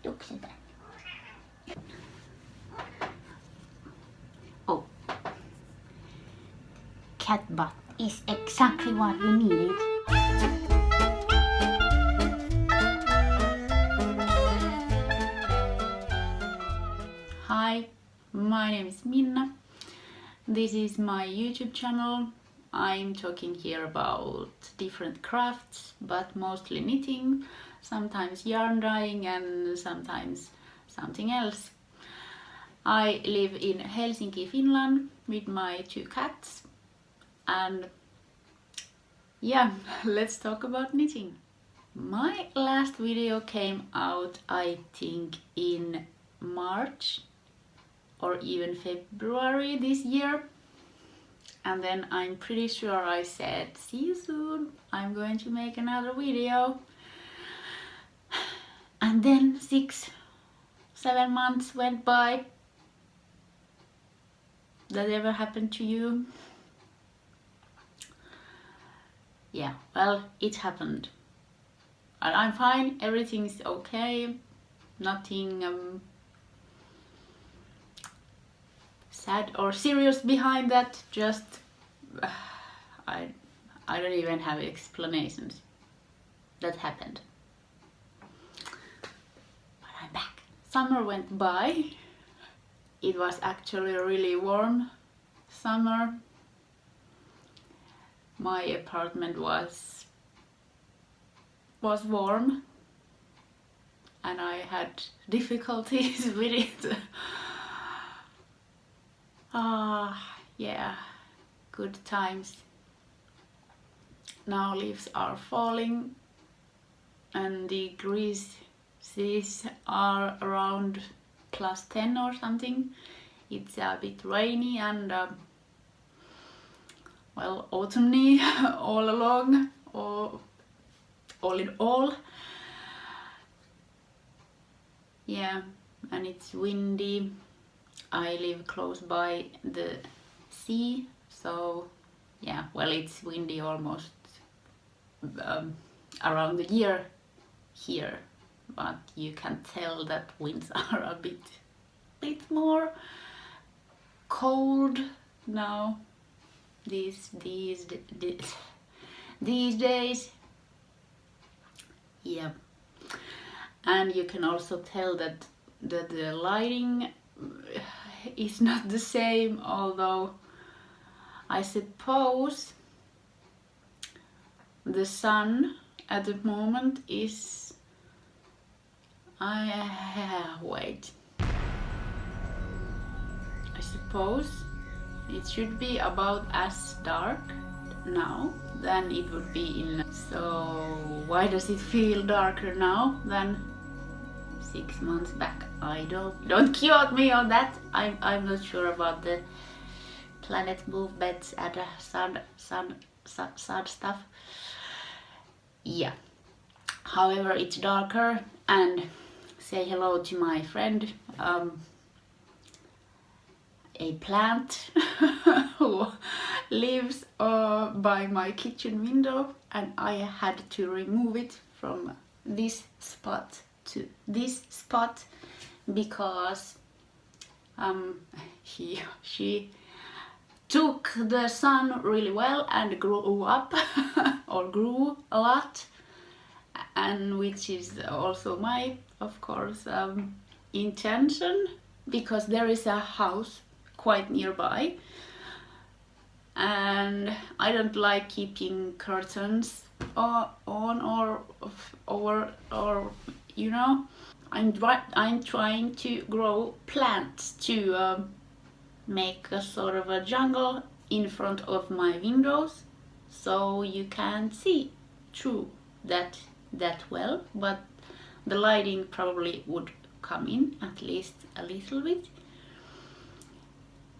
ajatuksen tänne. Oh. Cat butt is exactly what we needed. Hi, my name is Minna. This is my YouTube channel. I'm talking here about different crafts, but mostly knitting, sometimes yarn dyeing and sometimes something else. I live in Helsinki, Finland with my 2 cats, and yeah, let's talk about knitting. My last video came out, I think, in March or even February this year. And then I'm pretty sure I said, see you soon, I'm going to make another video. And then 6-7 months went by. That ever happened to you? Yeah, well, it happened. And I'm fine, everything's okay. Nothing sad or serious behind that, just I don't even have explanations. That happened. But I'm back. Summer went by. It was actually a really warm summer. My apartment was warm and I had difficulties with it. Yeah, good times. Now leaves are falling and the degrees are around +10 or something. It's a bit rainy and well, autumny all along, all in all. Yeah, and it's windy. I live close by the sea, so yeah, well, it's windy almost around the year here, but you can tell that winds are a bit more cold now these days. Yeah, and you can also tell that the lighting is not the same, although I suppose the sun at the moment is wait, I suppose it should be about as dark now than it would be in. So why does it feel darker now than 6 months back? I don't quote me on that. I'm not sure about the planet movements and sun stuff. Yeah. However, it's darker, and say hello to my friend, a plant who lives by my kitchen window, and I had to remove it from this spot to this spot because she took the sun really well and grew up or grew a lot, and which is also my, of course, intention, because there is a house quite nearby and I don't like keeping curtains on or over, or you know, I'm trying to grow plants to make a sort of a jungle in front of my windows, so you can't see through that well, but the lighting probably would come in at least a little bit.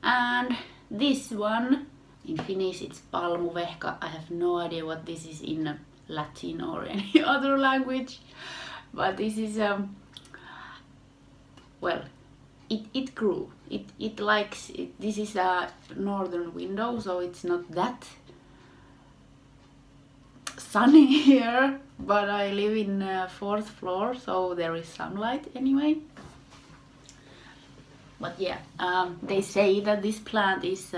And this one, in Finnish it's palmuvehka. I have no idea what this is in Latin or any other language, but this is well, it grew. It likes it. This is a northern window, so it's not that sunny here, but I live in 4th floor, so there is sunlight anyway. But yeah, they say that this plant is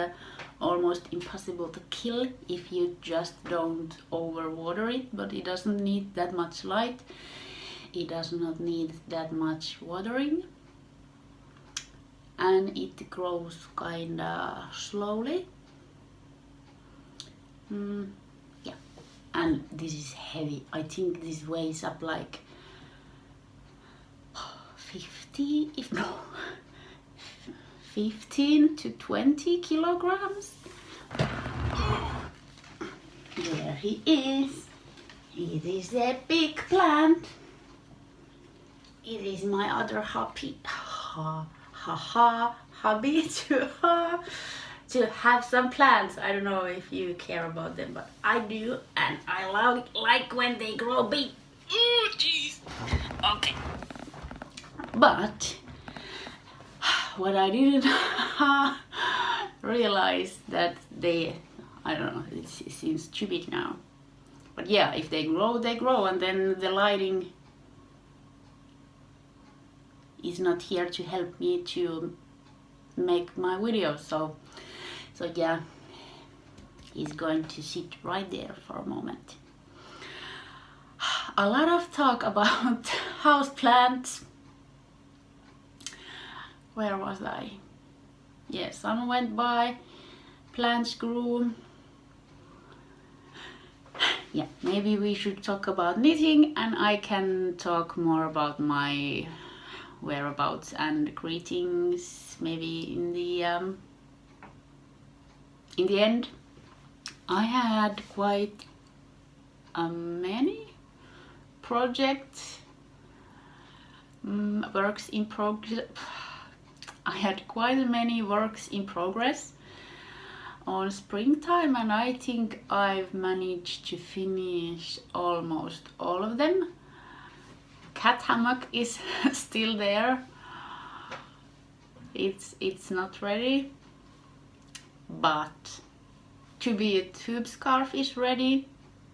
almost impossible to kill if you just don't overwater it, but it doesn't need that much light. It does not need that much watering, and it grows kinda slowly. Yeah, and this is heavy. I think this weighs up like 50, if no, 15 to 20 kilograms. There he is. It is a big plant. It is my other hobby. Hobby to have some plants. I don't know if you care about them, but I do, and I like when they grow big. Jeez. Okay. But what I didn't realize that they, I don't know, it seems stupid now. But yeah, if they grow, they grow, and then the lighting is not here to help me to make my videos. So yeah, he's going to sit right there for a moment. A lot of talk about house plants. Where was I? Yeah, sun went by, plants grew. Yeah, maybe we should talk about knitting, and I can talk more about my whereabouts and greetings maybe in the end. I had quite many projects, works in progress. I had quite many works in progress on springtime, and I think I've managed to finish almost all of them. Cat hammock is still there. It's not ready, but to be a tube scarf is ready.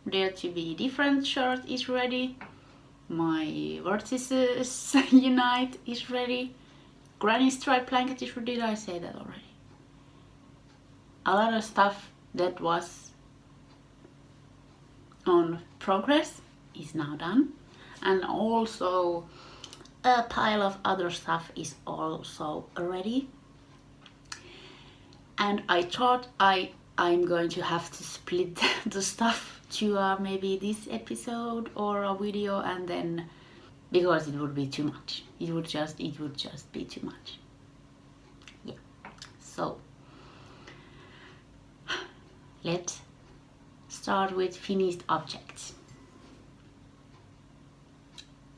There to be different shirt is ready. My Vertices Unite is ready. Granny stripe blanket is ready. Did I say that already? A lot of stuff that was on progress is now done, and also a pile of other stuff is also ready. And I thought I'm going to have to split the stuff to maybe this episode or a video, and then, because it would be too much. It would just be too much. Yeah. So let's start with finished objects.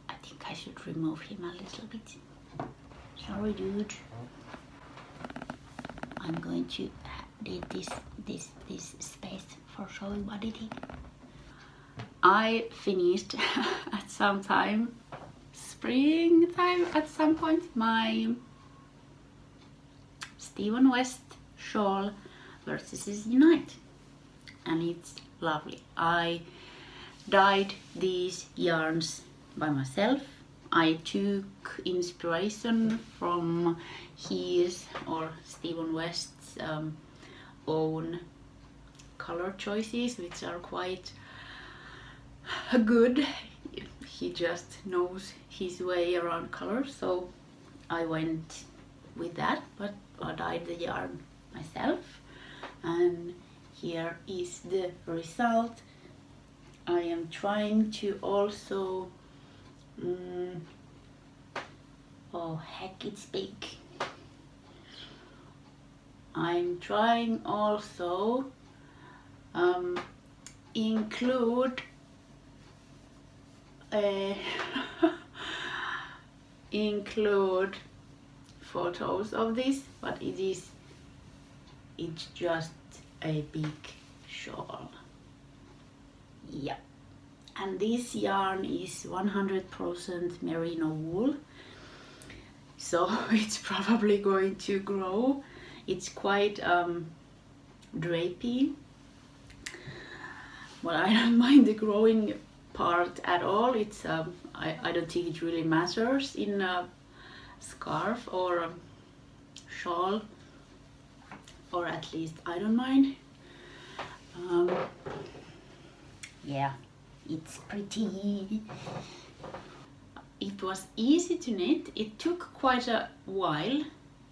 I think I should remove him a little bit. Sorry, dude. I'm going to need this space for showing what it is. I finished at some time, springtime at some point, my Stephen West shawl Vertices Unite, and it's lovely. I dyed these yarns by myself. I took inspiration from his or Stephen West's own color choices, which are quite good. He just knows his way around colors, so I went with that, but I dyed the yarn myself, and here is the result. I am trying to also oh heck, it's big. I'm trying also include include photos of this, but it's just a big shawl. Yeah, and this yarn is 100% merino wool, so it's probably going to grow. It's quite drapey, well, I don't mind the growing part at all. It's I don't think it really matters in a scarf or a shawl, or at least I don't mind. Yeah, it's pretty. It was easy to knit. It took quite a while.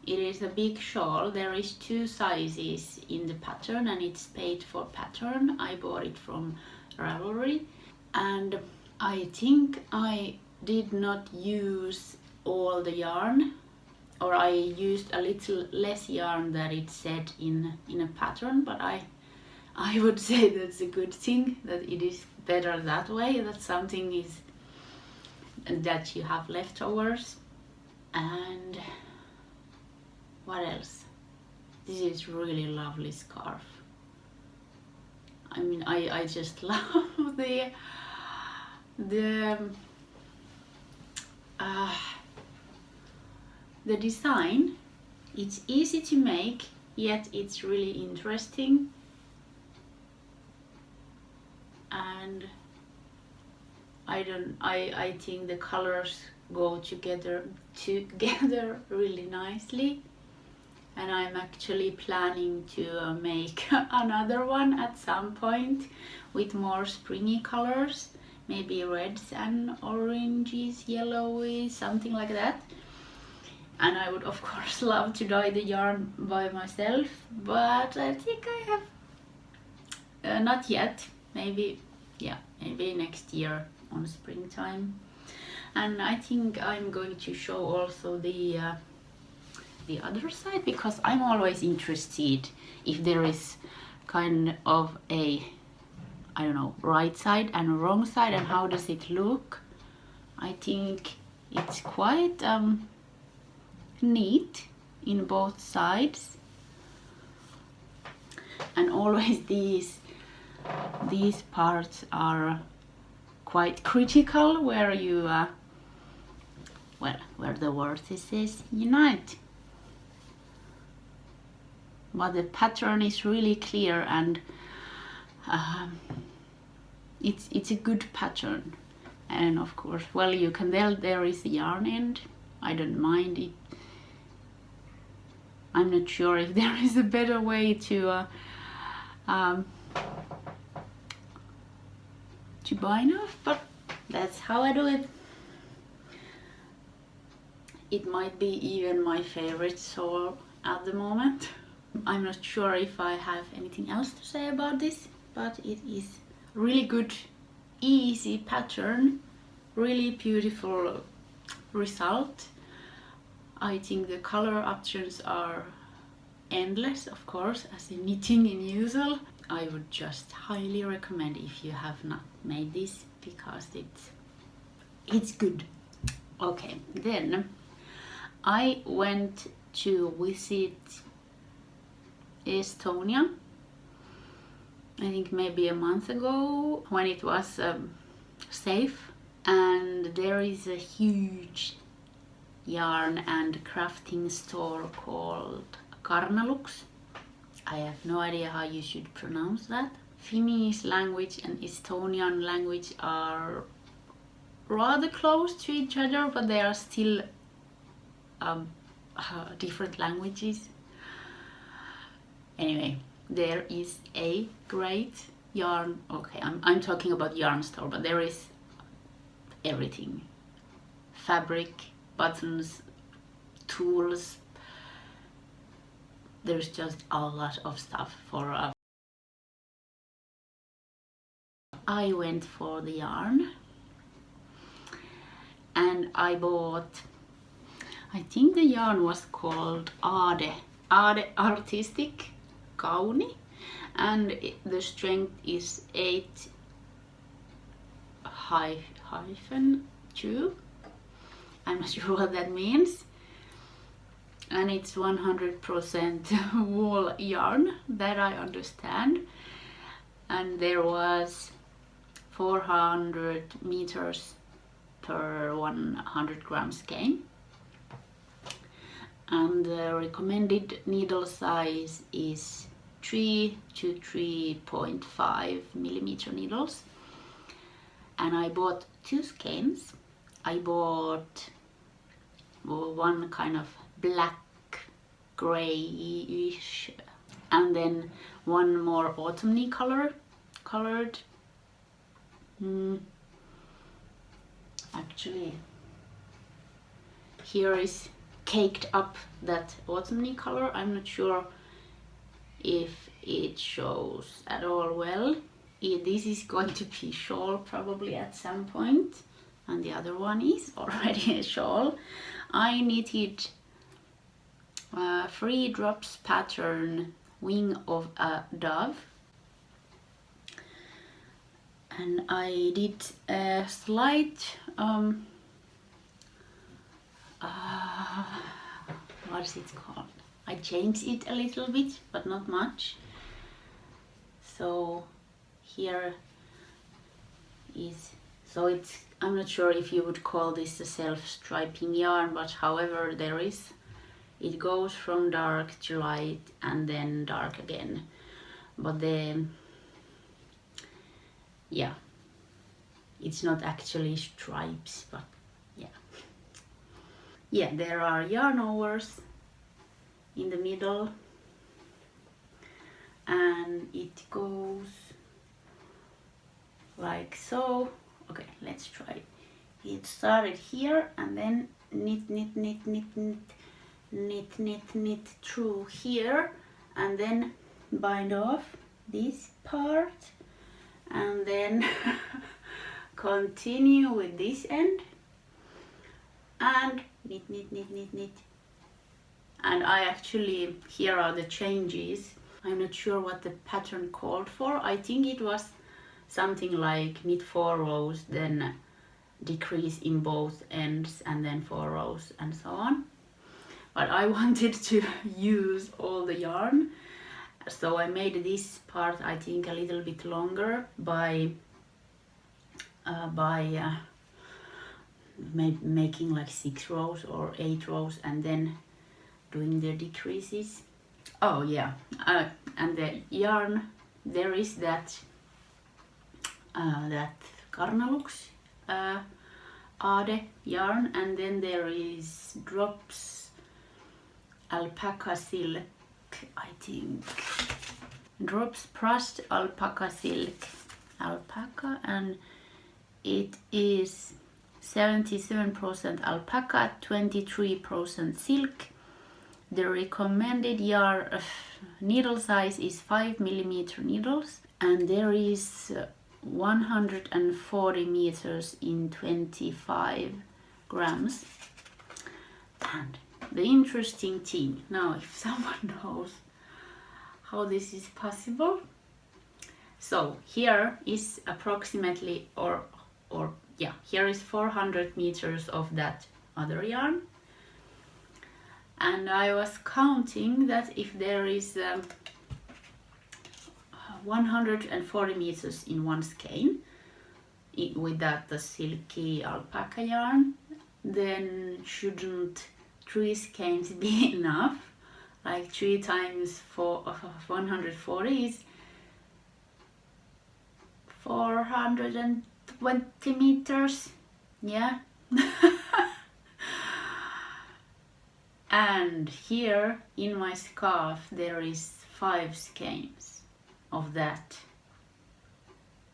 It is a big shawl. There is 2 sizes in the pattern, and it's paid for pattern. I bought it from Ravelry, and I think I did not use all the yarn, or I used a little less yarn than it said in a pattern, but I would say that's a good thing, that it is better that way, that something is that you have leftovers. And what else? This is really lovely scarf. I mean, I just love the design. It's easy to make, yet it's really interesting. And I think the colors go together really nicely, and I'm actually planning to make another one at some point with more springy colors, maybe reds and oranges, yellowy, something like that. And I would of course love to dye the yarn by myself, but I think I have not yet. Maybe, yeah, maybe next year on springtime. And I think I'm going to show also the other side, because I'm always interested if there is kind of a, I don't know, right side and wrong side, and how does it look. I think it's quite neat in both sides, and always these parts are quite critical, where you where the vertices unite. But the pattern is really clear, and it's a good pattern. And of course, well, you can tell there is a yarn end. I don't mind it. I'm not sure if there is a better way to bind off, but that's how I do it. It might be even my favorite shawl at the moment. I'm not sure if I have anything else to say about this, but it is really good, easy pattern, really beautiful result. I think the color options are endless, of course, as in knitting in usual. I would just highly recommend if you have not made this, because it's good. Okay, then I went to visit Estonia, I think maybe a month ago, when it was safe, and there is a huge yarn and crafting store called Karnalux. I have no idea how you should pronounce that. Finnish language and Estonian language are rather close to each other, but they are still different languages. Anyway, there is a great yarn, okay, I'm talking about yarn store, but there is everything. Fabric, buttons, tools. There's just a lot of stuff for I went for the yarn, and I bought, I think the yarn was called Aade Artistic Kauni, and the strength is 8-2. I'm not sure what that means. And it's 100% wool yarn, that I understand. And there was 400 meters per 100 grams skein. And the recommended needle size is 3 to 3.5 millimeter needles, and I bought 2 skeins. I bought one kind of black grayish, and then one more autumny colored. Actually, here is caked up that autumny color. I'm not sure if it shows at all well. This is going to be shawl probably at some point, and the other one is already a shawl. I knitted 3 drops pattern Wing of a Dove, and I did a slight what is it called? I changed it a little bit, but not much. So here is, so it's, I'm not sure if you would call this a self-striping yarn, but however there is, it goes from dark to light and then dark again. But yeah, it's not actually stripes, but yeah, there are yarn overs in the middle, and it goes like so. Okay, let's try it. It started here and then knit through here, and then bind off this part, and then continue with this end and knit. And I actually, here are the changes. I'm not sure what the pattern called for. I think it was something like knit 4 rows, then decrease in both ends, and then 4 rows, and so on. But I wanted to use all the yarn, so I made this part, I think, a little bit longer by making like 6 rows or 8 rows and then doing the decreases. Oh yeah, and the yarn, there is that Karnalux Aade yarn, and then there is drops Alpaca Silk, I think. Drops pressed Alpaca Silk, alpaca, and it is 77% alpaca, 23% silk. The recommended yarn needle size is 5 millimeter needles, and there is 140 meters in 25 grams. And the interesting thing, now if someone knows how this is possible, so here is approximately, here is 400 meters of that other yarn, and I was counting that if there is 140 meters in one skein with that the silky alpaca yarn, then shouldn't 3 skeins be enough? Like 3 times 140 is 420 meters, yeah. And here in my scarf there is 5 skeins of that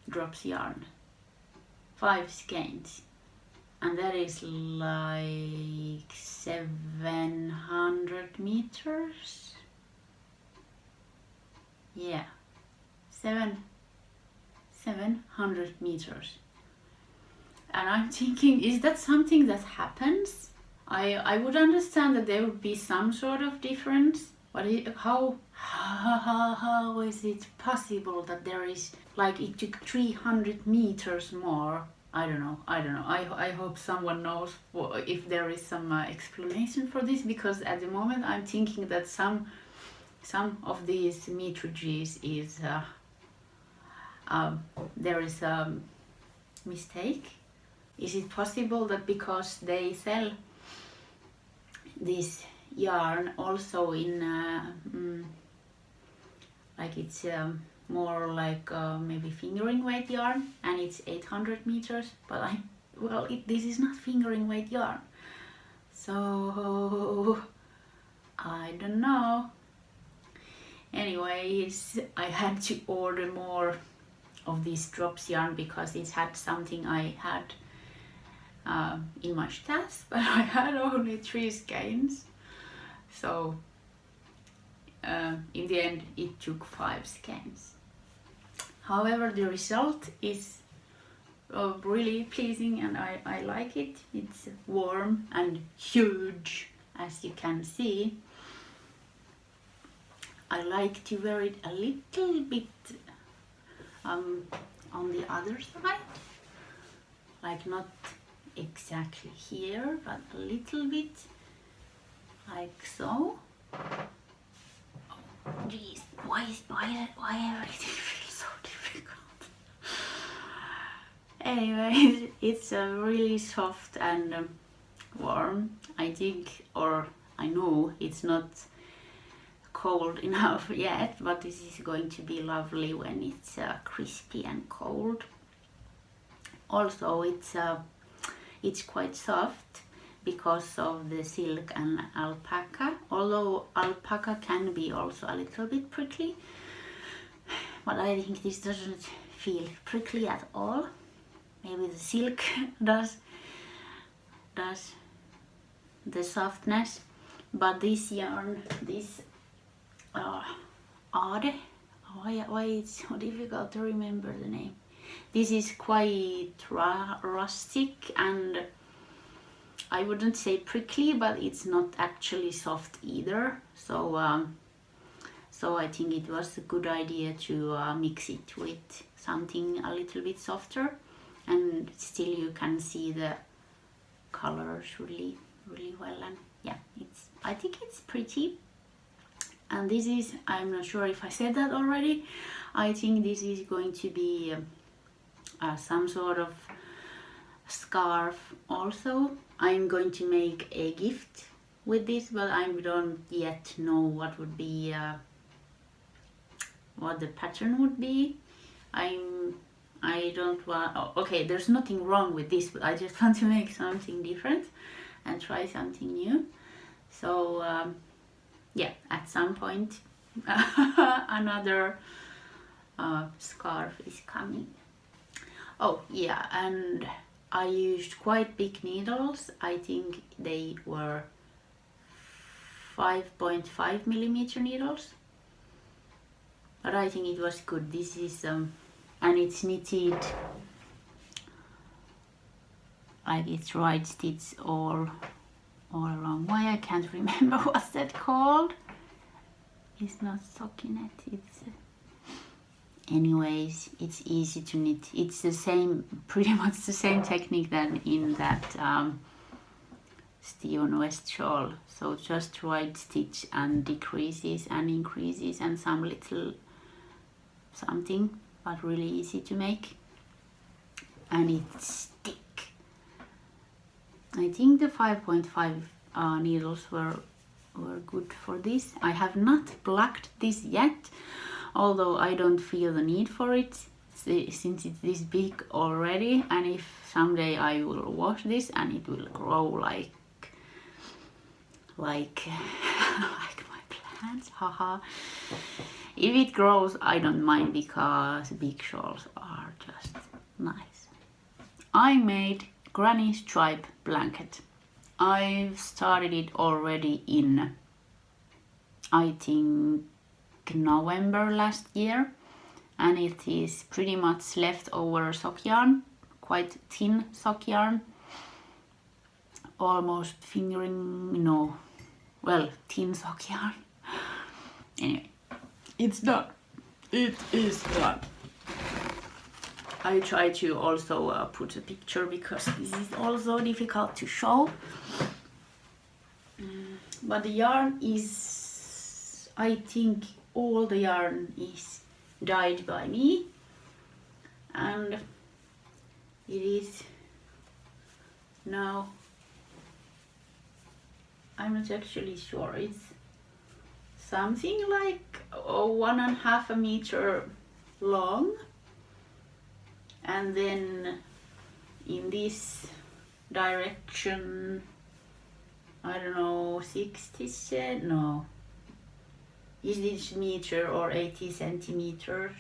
drops yarn, 5 skeins, and that is like 700 meters. Yeah, 700 meters. And I'm thinking, is that something that happens? I would understand that there would be some sort of difference, but how is it possible that there is, like, it took 300 meters more? I don't know. I hope someone knows if there is some explanation for this, because at the moment I'm thinking that some of these metrages is there is a mistake. Is it possible that because they sell this yarn also in like it's more like maybe fingering weight yarn, and it's 800 meters, but this is not fingering weight yarn, so I don't know. Anyways, I had to order more of this drops yarn because it had something I had in my stash, but I had only 3 skeins, so in the end it took 5 skeins. However, the result is really pleasing, and I like it. It's warm and huge, as you can see. I like to wear it a little bit on the other side, like not exactly here, but a little bit like so. Oh geez, why everything feels so difficult? Anyways, it's really soft and warm. I think, or I know it's not cold enough yet, but this is going to be lovely when it's crispy and cold. Also, it's quite soft because of the silk and alpaca, although alpaca can be also a little bit prickly, but I think this doesn't feel prickly at all. Maybe the silk does the softness, but this yarn, this Aade, why it's so difficult to remember the name. This is quite rustic, and I wouldn't say prickly, but it's not actually soft either. So so I think it was a good idea to mix it with something a little bit softer, and still you can see the colors really well. And yeah, I think it's pretty. And this is, I'm not sure if I said that already, I think this is going to be some sort of scarf also. I'm going to make a gift with this, but I don't yet know what would be, what the pattern would be. I don't want, okay, there's nothing wrong with this, but I just want to make something different and try something new. So yeah, at some point another scarf is coming. Oh yeah, and I used quite big needles. I think they were 5.5 millimeter needles, but I think it was good. This is and it's knitted like it's right stitch all along. Why I can't remember what's that called? It's not stockinette. It's anyways, it's easy to knit. It's the same, pretty much the same technique than in that Steven West shawl. So just right stitch and decreases and increases and some little something, but really easy to make, and it's thick. I think the 5.5 needles were good for this. I have not blacked this yet, although I don't feel the need for it since it's this big already, and if someday I will wash this and it will grow like my plants, haha. If it grows, I don't mind because big shawls are just nice. I made granny stripe blanket. I've started it already in, I think, November last year, and it is pretty much leftover sock yarn, quite thin sock yarn, almost fingering, no, well, thin sock yarn. Anyway, it's done. It is done. I try to also put a picture because this is also difficult to show. But the yarn is, I think all the yarn is dyed by me, and it is now, I'm not actually sure, it's something like 1.5 meter long, and then in this direction, I don't know, 60 no, is this meter or 80 centimeters.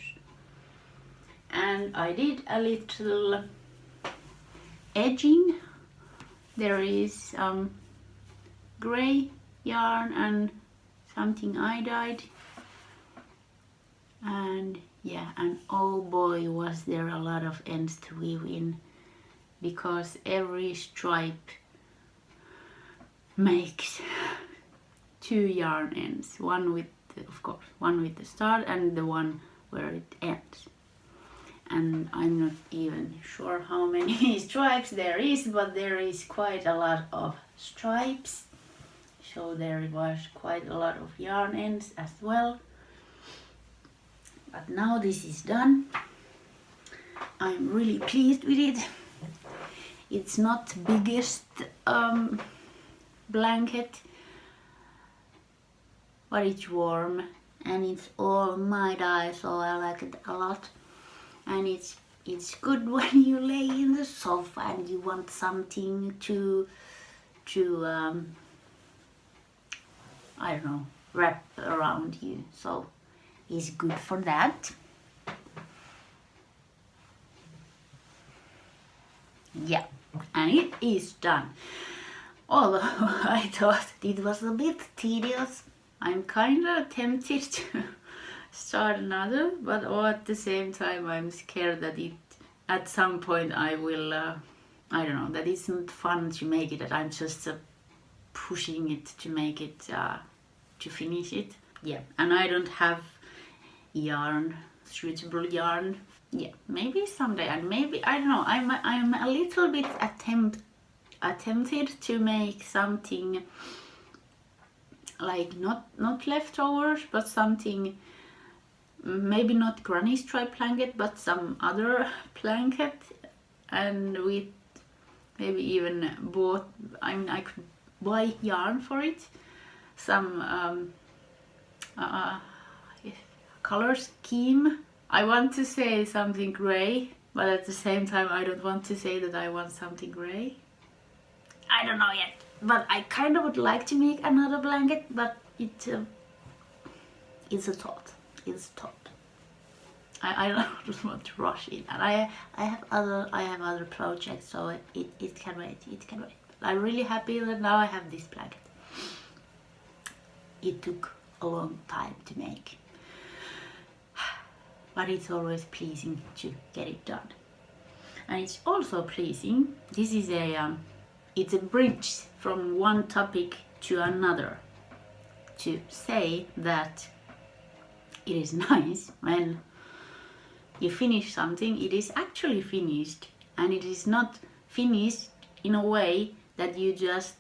And I did a little edging. There is gray yarn and something I dyed, and yeah, and oh boy, was there a lot of ends to weave in, because every stripe makes 2 yarn ends, one with, of course, one with the start and the one where it ends. And I'm not even sure how many stripes there is, but there is quite a lot of stripes, so there was quite a lot of yarn ends as well. But now this is done. I'm really pleased with it. It's not biggest blanket, but it's warm and it's all my dye, so I like it a lot. And it's good when you lay in the sofa and you want something to I don't know, wrap around you, so it's good for that. Yeah, and it is done. Although I thought it was a bit tedious, I'm kind of tempted to start another, but at the same time I'm scared that it at some point I will I don't know, that it's not fun to make it, that I'm just pushing it to make it to finish it. Yeah, and I don't have yarn, suitable yarn. Yeah, maybe someday, and maybe, I don't know, I'm a little bit attempted to make something like not leftovers, but something, maybe not granny stripe blanket, but some other blanket, and with maybe even bought, I mean, I could buy yarn for it, some color scheme. I want to say something gray, but at the same time I don't want to say that I want something gray. I don't know yet, but I kind of would like to make another blanket, but it's a thought. It's a thought. I don't want to rush it, and I have other projects, so it can wait. It can wait. I'm really happy that now I have this blanket. It took a long time to make, but it's always pleasing to get it done. And it's also pleasing, this is it's a bridge from one topic to another, to say that it is nice when you finish something, it is actually finished, and it is not finished in a way that you just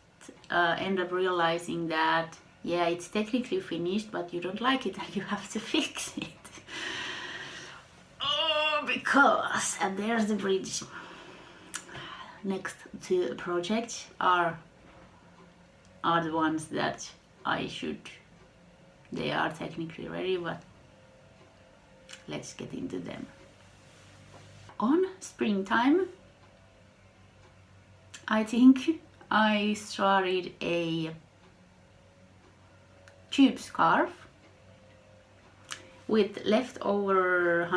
end up realizing that, yeah, it's technically finished, but you don't like it and you have to fix it. Oh, because, and there's the bridge. Next two projects are the ones that they are technically ready, but let's get into them. On springtime, I think I started a tube scarf with leftover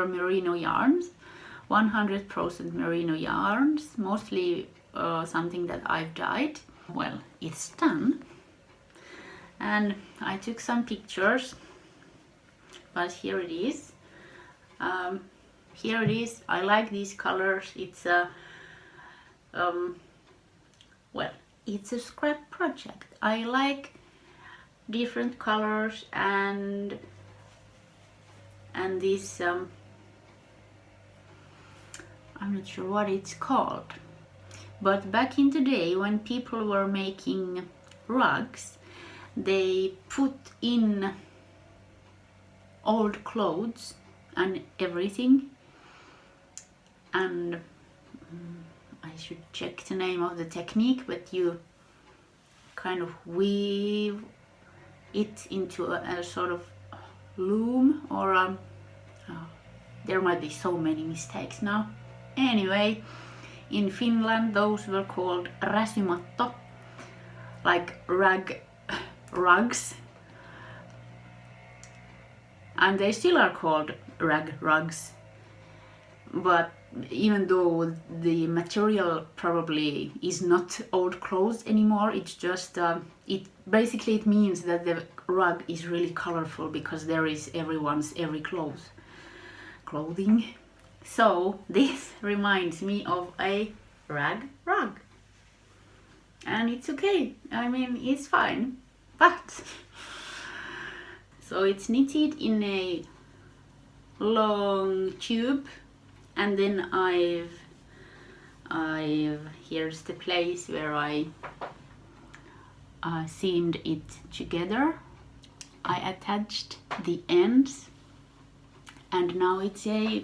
merino yarns, 100% merino yarns, mostly something that I've dyed. Well, it's done, and I took some pictures, but here it is. Here it is. I like these colors. It's a well, it's a scrap project. I like different colors, and this I'm not sure what it's called, but back in the day when people were making rugs, they put in old clothes and everything, and I should check the name of the technique, but you kind of weave it into a sort of loom or a, there might be so many mistakes now. Anyway, in Finland those were called räsymatto, like rugs, and they still are called rugs. But even though the material probably is not old clothes anymore, it's just it means that the rug is really colorful because there is every clothing. So this reminds me of a rug, and it's okay. I mean, it's fine, but so it's knitted in a long tube, and then I've here's the place where I seamed it together. I attached the ends, and now it's a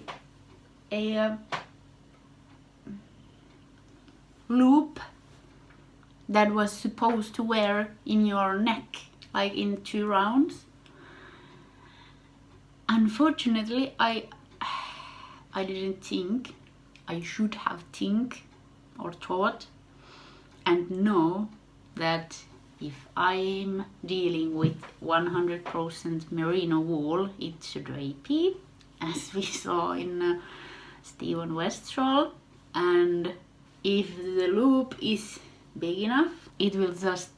loop that was supposed to wear in your neck, like in 2 rounds. Unfortunately, I didn't think. I should have think or thought and know that if I'm dealing with 100% merino wool, it should repeat, as we saw in Steven Westshall, and if the loop is big enough, it will just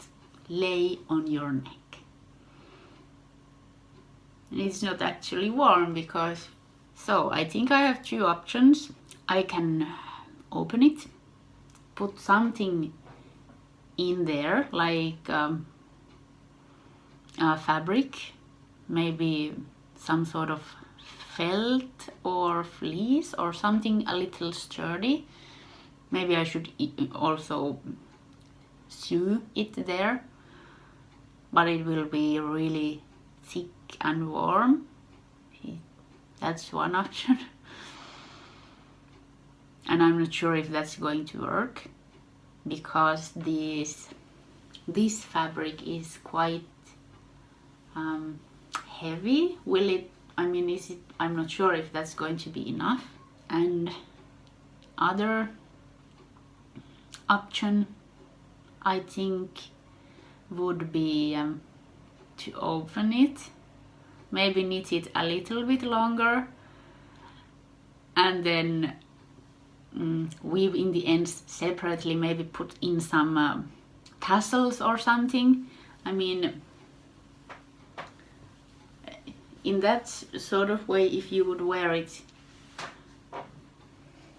lay on your neck. And it's not actually warm because, so I think I have 2 options. I can open it, put something in there like fabric, maybe some sort of felt or fleece or something a little sturdy. Maybe I should also sew it there, but it will be really thick and warm. That's one option. And I'm not sure if that's going to work because this fabric is quite heavy. Will it, I mean, is it, I'm not sure if that's going to be enough. And other option I think would be to open it, maybe knit it a little bit longer, and then weave in the ends separately, maybe put in some tassels or something. I mean, in that sort of way, if you would wear it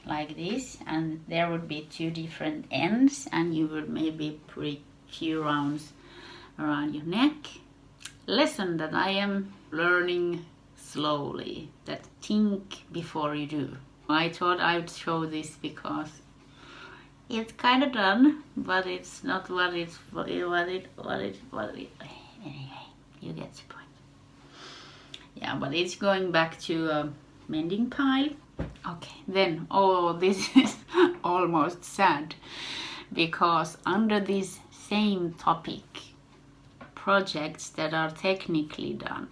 like this, and there would be 2 different ends, and you would maybe put a few rounds around your neck. Lesson that I am learning slowly, that think before you do. I thought I would show this because it's kind of done, but it's not what it anyway, you get the point. Yeah, but it's going back to a mending pile. Okay, then, oh, this is almost sad because under this same topic, projects that are technically done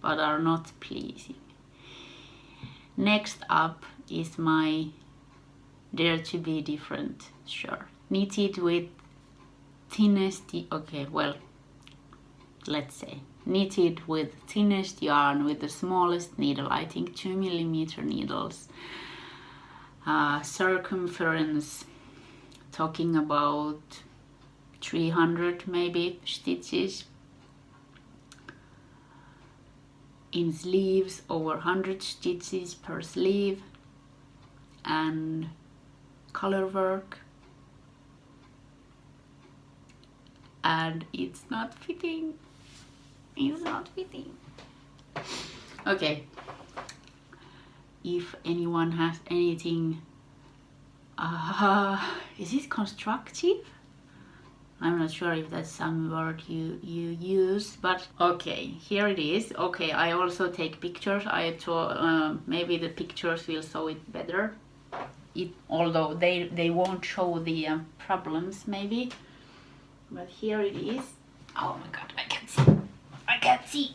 but are not pleasing. Next up is my Dare to Be Different shirt, knitted with thinnest, okay, well, let's say knitted with thinnest yarn with the smallest needle, I think 2mm needles, circumference talking about 300 maybe stitches, in sleeves over 100 stitches per sleeve, and color work, and it's not fitting. Okay, if anyone has anything, is it constructive? I'm not sure if that's some word you use, but okay, here it is. Okay, I also take pictures. I thought maybe the pictures will show it better. Although they won't show the problems maybe, but here it is. Oh my god, I can see. can't see.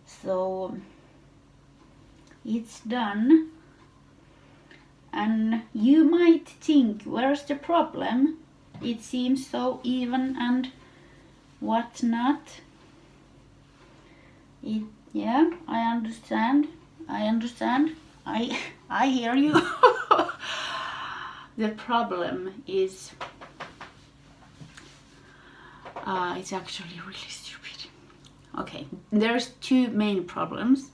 So it's done, and you might think, where's the problem? It seems so even and whatnot. Yeah, I understand. I hear you. The problem is it's actually really stupid. Okay, there's two main problems.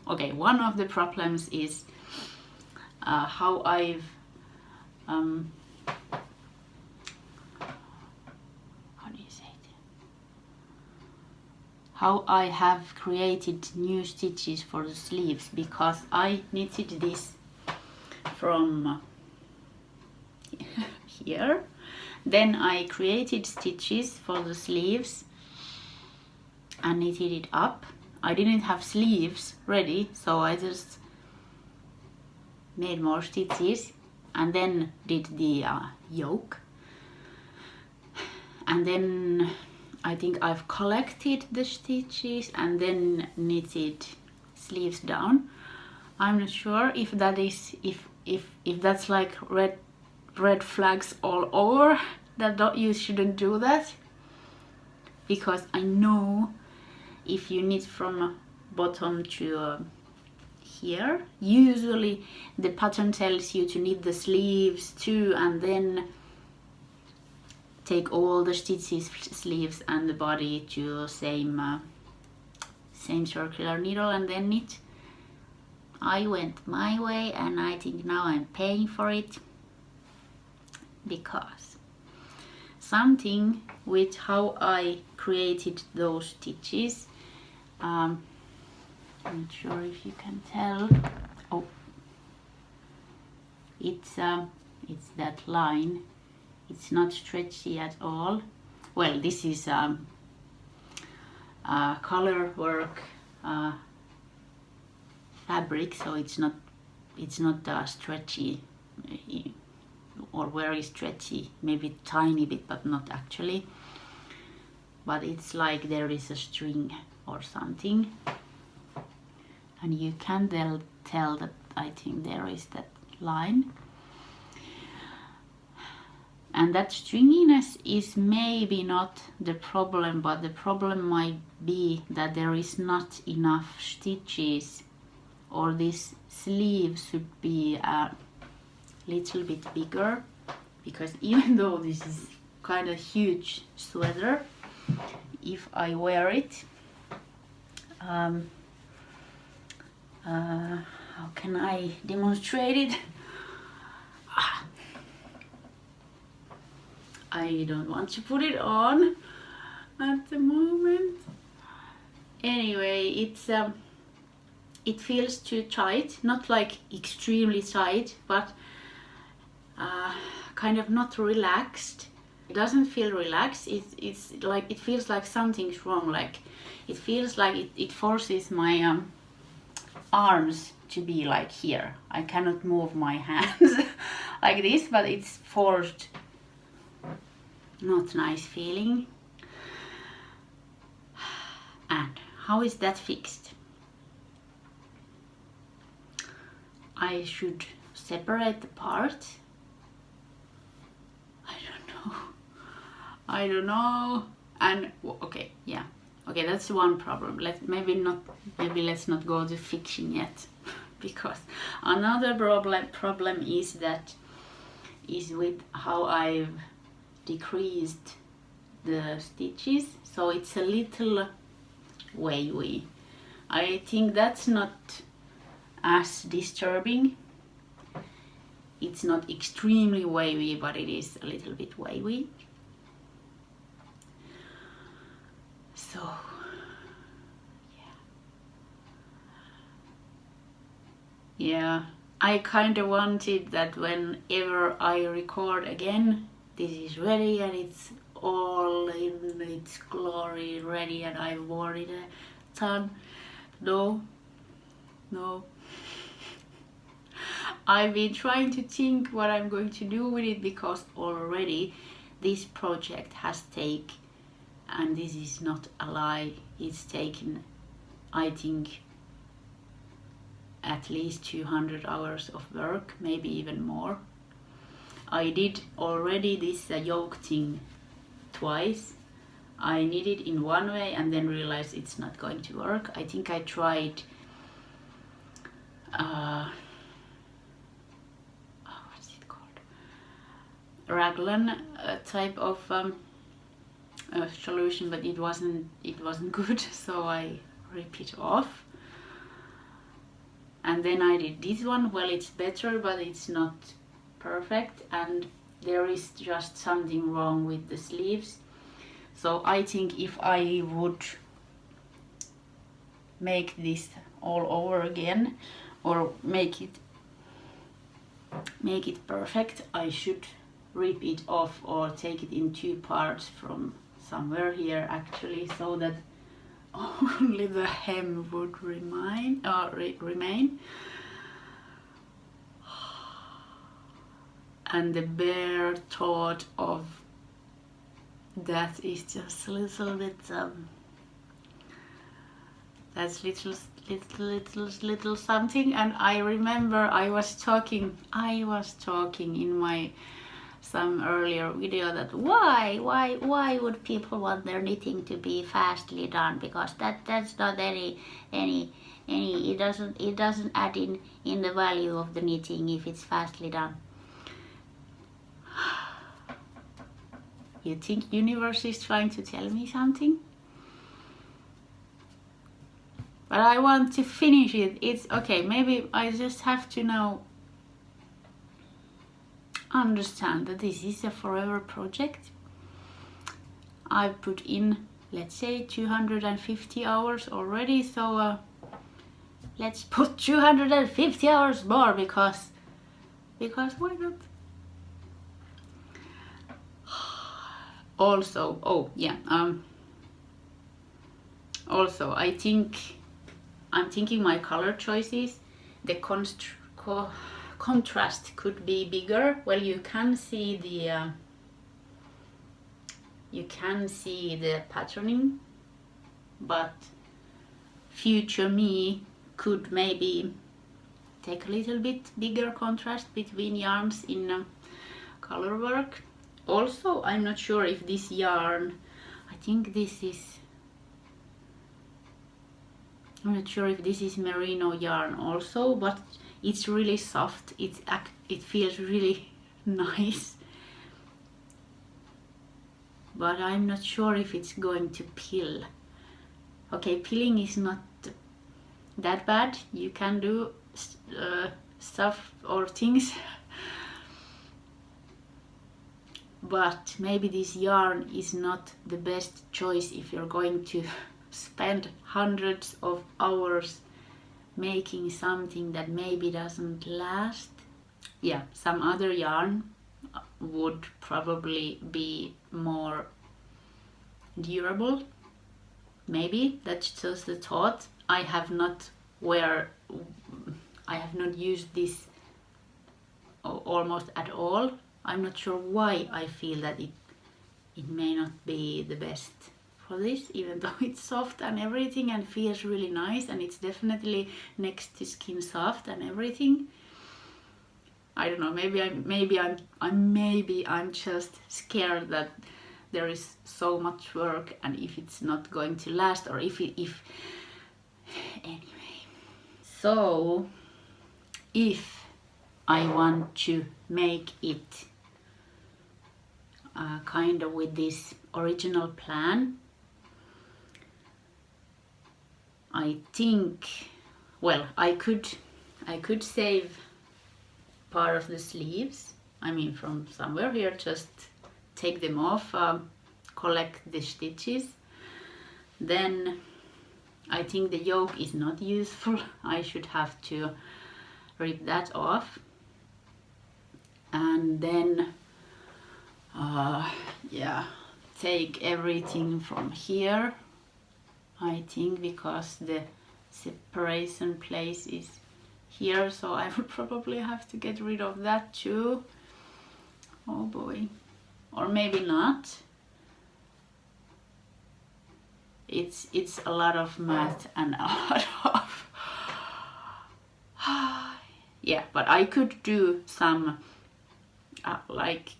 Okay, one of the problems is how I've how do you say it? How I have created new stitches for the sleeves, because I knitted this from here. Then I created stitches for the sleeves and knitted it up. I didn't have sleeves ready, so I just made more stitches and then did the yoke. And then I think I've collected the stitches and then knitted sleeves down. I'm not sure if that is if that's like red flags all over, that you shouldn't do that, because I know if you knit from bottom to here, usually the pattern tells you to knit the sleeves too, and then take all the stitches, sleeves and the body to same circular needle and then knit. I went my way, and I think now I'm paying for it, because something with how I created those stitches, I'm not sure if you can tell. Oh, it's that line. It's not stretchy at all. Well, this is color work fabric, so it's not stretchy or very stretchy, maybe tiny bit, but not actually. But it's like there is a string or something, and you can tell that I think there is that line. And that stringiness is maybe not the problem, but the problem might be that there is not enough stitches, or this sleeve should be a little bit bigger, because even though this is kind of huge sweater, if I wear it, how can I demonstrate it? I don't want to put it on at the moment. Anyway, it feels too tight, not like extremely tight, but kind of not relaxed. It doesn't feel relaxed. It's like it feels like something's wrong. Like it feels like it forces my arms to be like here. I cannot move my hands like this, but it's forced. Not nice feeling. And how is that fixed? I should separate the part. I don't know. And okay, yeah. Okay, that's one problem. Maybe let's not go to fiction yet, because another problem is with how I've decreased the stitches, so it's a little wavy. I think that's not as disturbing. It's not extremely wavy, but it is a little bit wavy. So yeah, I kind of wanted that whenever I record again, this is ready and it's all in its glory, ready, and I wore it a ton. No. I've been trying to think what I'm going to do with it, because already this project has taken, and this is not a lie, it's taken, I think, at least 200 hours of work, maybe even more. I did already this yoke thing twice. I knit it in one way and then realized it's not going to work. I think I tried what's it called? Raglan type of solution, but it wasn't good, so I ripped it off. And then I did this one. Well, it's better, but it's not perfect, and there is just something wrong with the sleeves. So I think if I would make this all over again, or make it perfect, I should rip it off or take it in two parts from somewhere here actually, so that only the hem would remain. And the bare thought of that is just a little bit that's little something. And I remember I was talking in my some earlier video that why would people want their knitting to be fastly done, because that's not any it doesn't add in the value of the knitting if it's fastly done. You think universe is trying to tell me something? But I want to finish it. It's okay, maybe I just have to now understand that this is a forever project. I've put in, let's say, 250 hours already, so let's put 250 hours more, because why not? Also, oh yeah, also I'm thinking my color choices, the contrast could be bigger. Well, you can see the patterning, but future me could maybe take a little bit bigger contrast between yarns in color work. Also, I'm not sure if this yarn, I'm not sure if this is merino yarn also, but it's really soft. It feels really nice, but I'm not sure if it's going to pill. Okay, pilling is not that bad. You can do stuff or things. But maybe this yarn is not the best choice if you're going to spend hundreds of hours making something that maybe doesn't last. Yeah, some other yarn would probably be more durable. Maybe that's just the thought. I have not used this almost at all. I'm not sure why I feel that it may not be the best for this, even though it's soft and everything and feels really nice, and it's definitely next to skin soft and everything. I don't know, maybe I'm just scared that there is so much work, and if it's not going to last, or if anyway. So if I want to make it kind of with this original plan, I think, well, I could save part of the sleeves, I mean from somewhere here, just take them off, collect the stitches. Then I think the yoke is not useful. I should have to rip that off, and then yeah, take everything from here, I think, because the separation place is here, so I would probably have to get rid of that too. Oh boy. or maybe not. It's a lot of math and a lot of yeah, but I could do some like,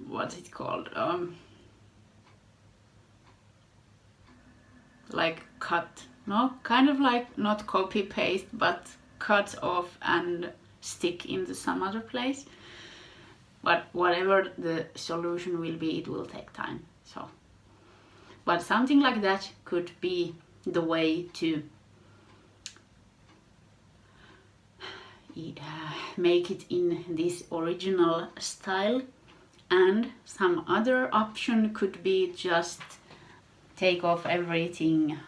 what's it called, like cut, no, kind of like not copy paste, but cut off and stick into some other place. But whatever the solution will be, it will take time. So, but something like that could be the way to make it in this original style. And some other option could be just take off everything,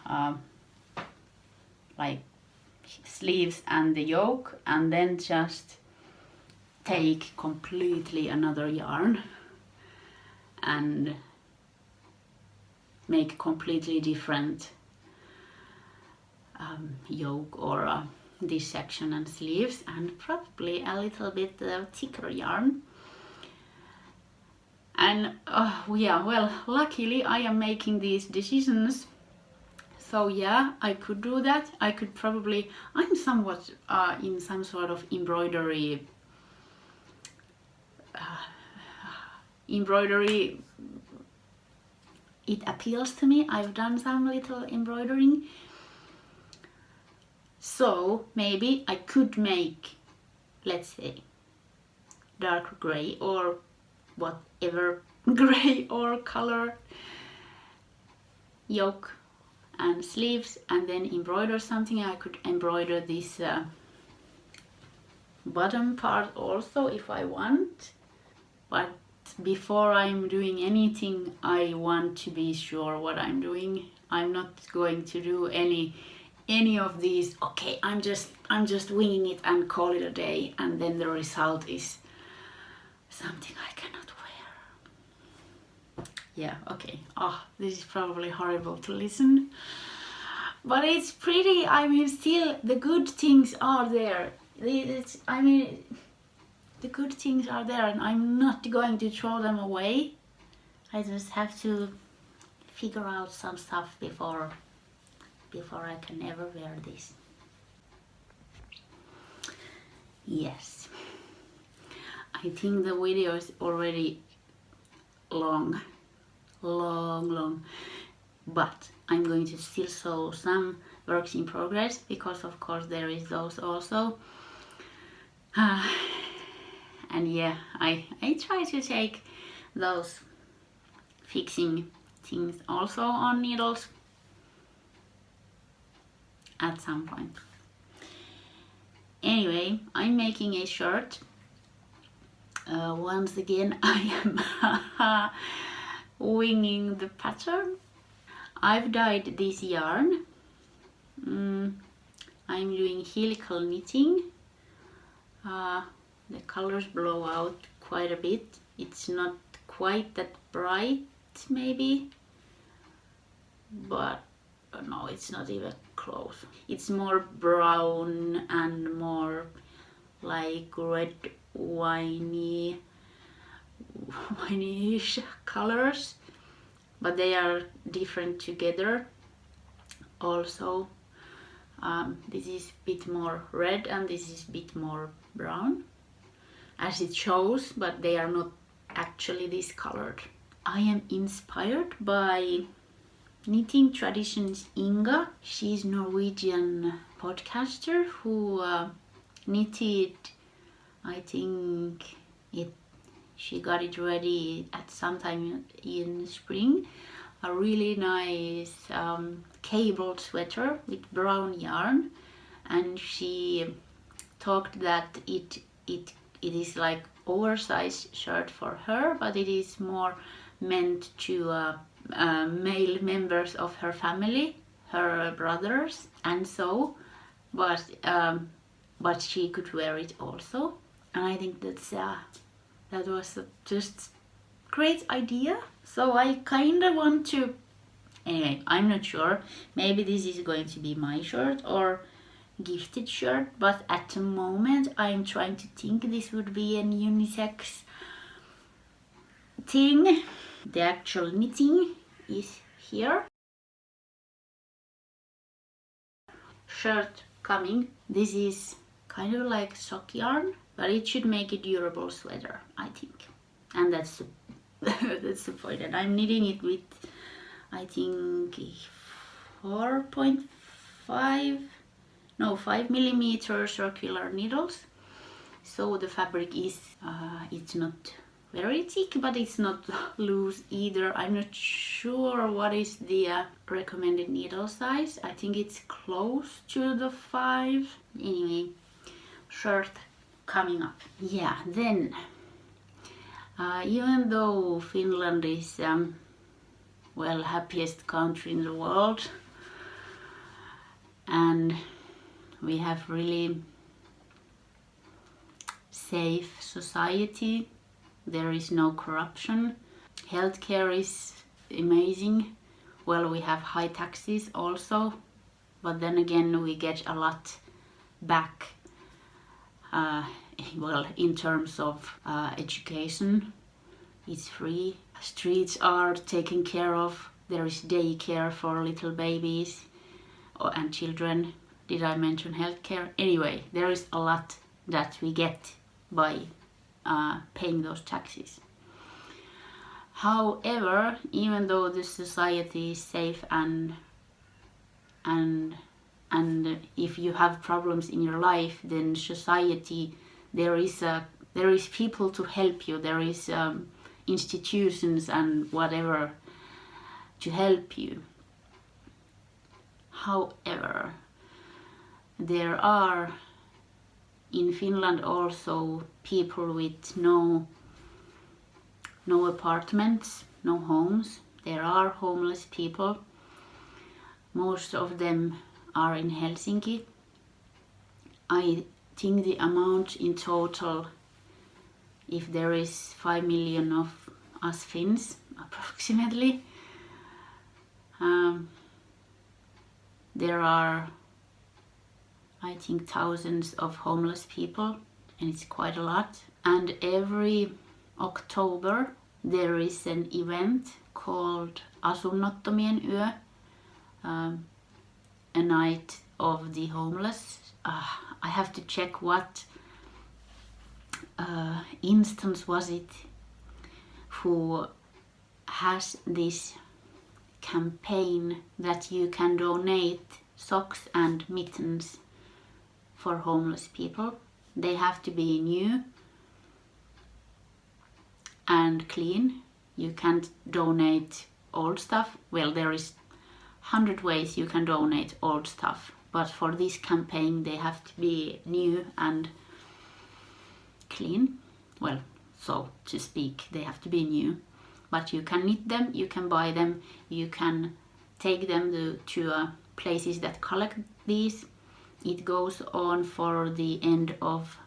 like sleeves and the yoke, and then just take completely another yarn and make completely different yoke or this section and sleeves, and probably a little bit thicker yarn. And yeah, well, luckily I am making these decisions, so yeah, I could do that. I could probably, I'm somewhat in some sort of embroidery, it appeals to me. I've done some little embroidering, so maybe I could make, let's say, dark gray or whatever gray or color yoke and sleeves, and then embroider something. I could embroider this bottom part also if I want, but before I'm doing anything I want to be sure what I'm doing. I'm not going to do any of these, okay, I'm just winging it and call it a day, and then the result is something I cannot wear. Yeah, okay. Oh, this is probably horrible to listen, but it's pretty. I mean, still the good things are there. I mean, the good things are there, and I'm not going to throw them away. I just have to figure out some stuff before I can ever wear this. Yes. I think the video is already long, but I'm going to still show some works in progress, because of course there is those also. And yeah, I try to take those fixing things also on needles at some point. Anyway, I'm making a shirt. Once again, I am winging the pattern. I've dyed this yarn. I'm doing helical knitting. The colors blow out quite a bit. It's not quite that bright, maybe, but no, it's not even close. It's more brown and more like red winey-ish colors, but they are different together also. This is a bit more red and this is a bit more brown, as it shows, but they are not actually this colored. I am inspired by Knitting Traditions Inga. She's a Norwegian podcaster who knitted, I think she got it ready at some time in spring, a really nice cabled sweater with brown yarn, and she talked that it is like oversized shirt for her, but it is more meant to male members of her family, her brothers, and so, but she could wear it also, and I think that was just great idea. So I kind of want to, anyway, I'm not sure, maybe this is going to be my shirt or gifted shirt, but at the moment I'm trying to think this would be a unisex knitting. The actual knitting is here. Shirt coming. This is kind of like sock yarn, but it should make a durable sweater, I think. And that's that's the point. And I'm knitting it with, I think, 5 millimeter circular needles. So the fabric is, it's not very thick, but it's not loose either. I'm not sure what is the recommended needle size. I think it's close to the 5. Anyway, shirt coming up. Yeah, then even though Finland is well, happiest country in the world, and we have really safe society, there is no corruption, healthcare is amazing, well, we have high taxes also, but then again we get a lot back, well, in terms of education, it's free, streets are taken care of, there is daycare for little babies and children. Did I mention healthcare? Anyway, there is a lot that we get by paying those taxes. However, even though the society is safe and if you have problems in your life, then society, there is people to help you, there is institutions and whatever to help you. However, there are in Finland also people with no apartments, no homes. There are homeless people. Most of them are in Helsinki. I think the amount in total, if there is 5 million of us Finns, approximately, there are, I think, thousands of homeless people, and it's quite a lot. And every October there is an event called Asunnottomien yö, a night of the homeless. I have to check what instance was it who has this campaign that you can donate socks and mittens for homeless people. They have to be new and clean. You can't donate old stuff. Well, there is 100 ways you can donate old stuff, but for this campaign they have to be new and clean. Well, so to speak, they have to be new. But you can knit them, you can buy them, you can take them to places that collect these. It goes on for the end of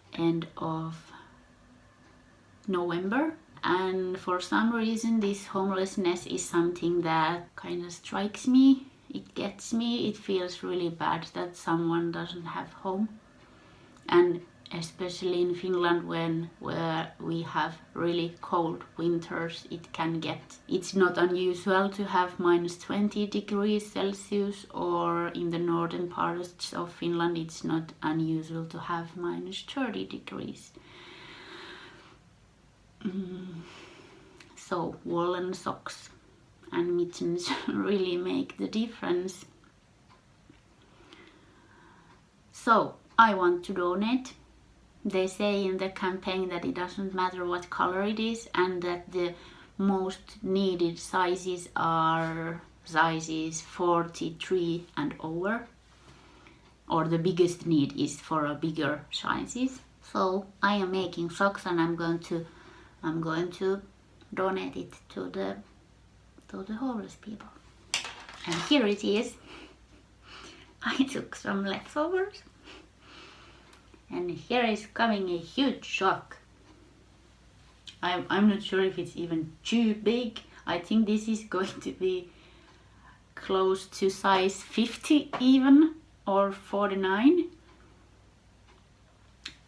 November, and for some reason this homelessness is something that kind of strikes me. It gets me. It feels really bad that someone doesn't have home, and especially in Finland where we have really cold winters, it's not unusual to have minus 20 degrees Celsius, or in the northern parts of Finland it's not unusual to have minus 30 degrees. So woolen socks and mittens really make the difference. So I want to donate. They say in the campaign that it doesn't matter what color it is, and that the most needed sizes are sizes 43 and over, or the biggest need is for a bigger sizes. So I am making socks, and I'm going to donate it to the homeless people. And here it is. I took some leftovers. And here is coming a huge sock. I'm not sure if it's even too big. I think this is going to be close to size 50 even, or 49.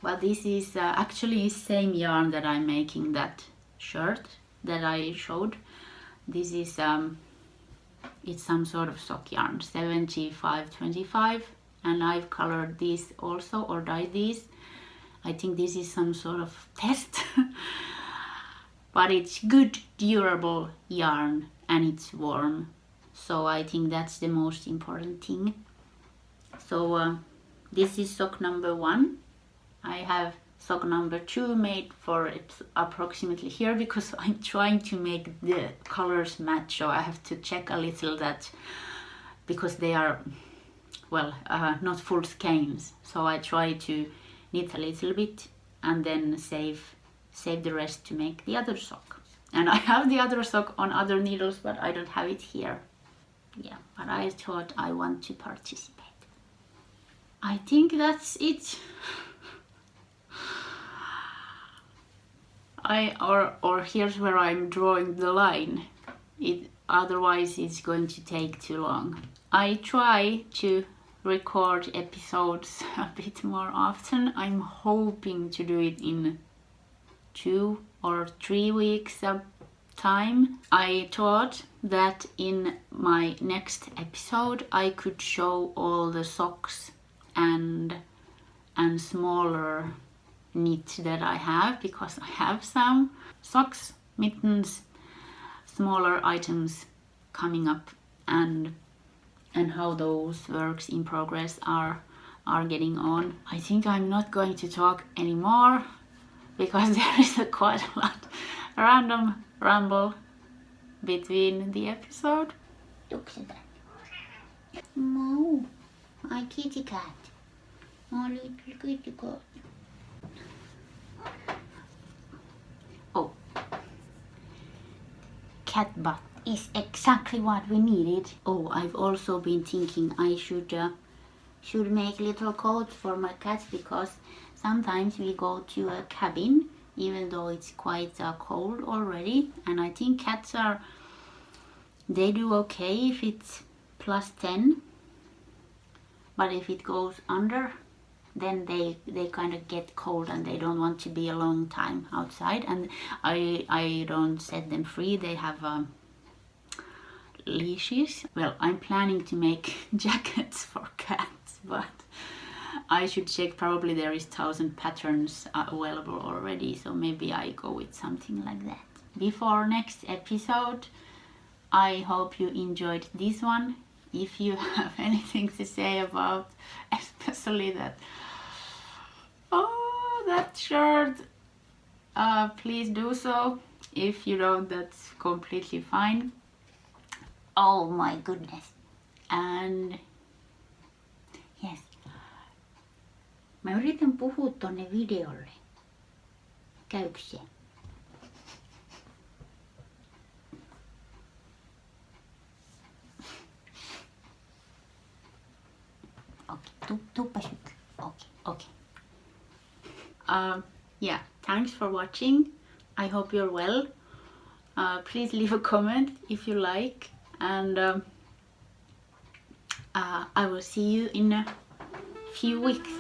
But this is actually the same yarn that I'm making that shirt. that I showed. This is it's some sort of sock yarn, 75-25, and I've colored these also, or dyed these. I think this is some sort of test. But it's good, durable yarn, and it's warm. So I think that's the most important thing. So this is sock number 1. I have sock number 2 made for approximately here, because I'm trying to make the colors match, so I have to check a little that, because they are, well, not full skeins, so I try to knit a little bit and then save the rest to make the other sock. And I have the other sock on other needles, but I don't have it here. Yeah, but I thought I want to participate. I think that's it. Or here's where I'm drawing the line. Otherwise it's going to take too long. I try to record episodes a bit more often. I'm hoping to do it in 2 or 3 weeks of time. I thought that in my next episode I could show all the socks and smaller knit that I have, because I have some socks, mittens, smaller items coming up, and how those works in progress are getting on. I think I'm not going to talk anymore, because there is quite a lot random ramble between the episode. Look at that. No, my kitty cat. My little kitty cat. Oh, cat butt is exactly what we needed. Oh, I've also been thinking I should make little coats for my cats, because sometimes we go to a cabin even though it's quite cold already, and I think cats they do okay if it's +10, but if it goes under, then they kind of get cold and they don't want to be a long time outside. And I don't set them free. They have leashes. Well, I'm planning to make jackets for cats, but I should check. Probably there is 1,000 patterns available already, so maybe I go with something like that. Before next episode, I hope you enjoyed this one. If you have anything to say about especially that shirt, please do so. If you don't, that's completely fine. Oh my goodness. And yes, mä yritän puhua tonne videolle. Käykö se? Okay, tuppa syk. Okay. Yeah, thanks for watching. I hope you're well. Please leave a comment if you like, and I will see you in a few weeks.